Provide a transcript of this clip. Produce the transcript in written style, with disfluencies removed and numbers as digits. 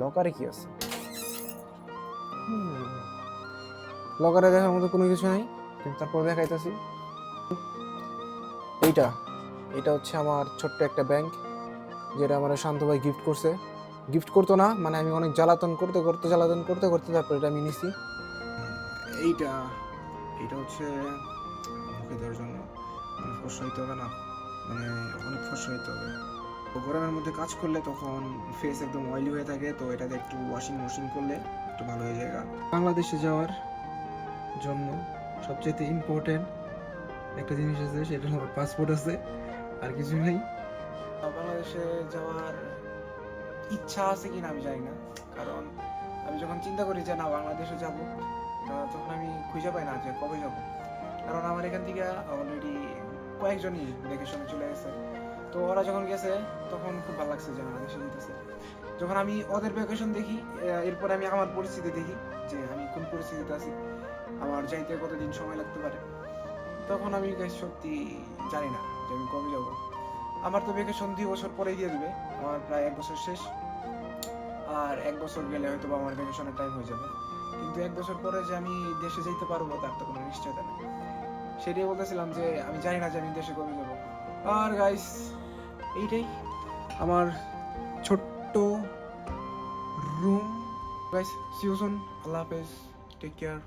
লকারে কি আছে? লকারে দেখার মতো কোনো কিছু নাই, কিন্তু তারপর দেখাইতেছি। এইটা এটা হচ্ছে আমার ছোট্ট একটা ব্যাংক, যেটা আমার শান্ত ভাই গিফট করছে। গিফট করতো না, মানে আমি অনেক জ্বালাতন করতে তারপর এটা আমি নিছি। এইটা এটা হচ্ছে মুখে দেওয়ার জন্য, মানে ফর্সা হইতে হবে না, মানে অনেক ফর্সা হইতে হবে। তো গরমের মধ্যে কাজ করলে তখন ফেস একদম অয়েলি হয়ে থাকে, তো এটাতে একটু ওয়াশিং করলে একটু ভালো হয়ে যায়। বাংলাদেশে যাওয়ার জন্য সবচেয়ে ইম্পর্টেন্ট একটা জিনিস আছে, সেটা হলো পাসপোর্ট আছে, আর কিছু নেই। বাংলাদেশে যাওয়ার ইচ্ছা আছে কিনা আমি জানি না, কারণ আমি যখন চিন্তা করি যে না বাংলাদেশে যাব, তখন আমি খুঁজে পাই না যে কবে যাব। কারণ আমার এখান থেকে অলরেডি কয়েকজনই ভ্যাকেশনে চলে গেছে, তো ওরা যখন গেছে তখন খুব ভালো লাগছে যে বাংলাদেশে যেতেছে। যখন আমি ওদের ভ্যাকেশন দেখি, এরপর আমি আমার পরিস্থিতি দেখি যে আমি কোন পরিস্থিতিতে আছি, আমার যাইতে কতদিন সময় লাগতে পারে, তখন আমি সত্যি জানি না যে আমি কবে যাব। আমার তো ভ্যাকেশন 2 বছর পরেই দিয়ে দিবে, আমার প্রায় 1 বছর শেষ, আর 1 বছর গেলে হয়তো আমার ভ্যাকেশনের টাইম হয়ে যাবে। কিন্তু 1 বছর পরে যে আমি দেশে যেতে পারবো তার তো কোনো নিশ্চয়তা নেই। সেটাই বলতেছিলাম যে আমি জানি না যে আমি দেশে কবে যাব। আর গাইস, এইটাই আমার ছোট্ট room. Guys, see you soon, আল্লাহ হাফেজ, টেক কেয়ার।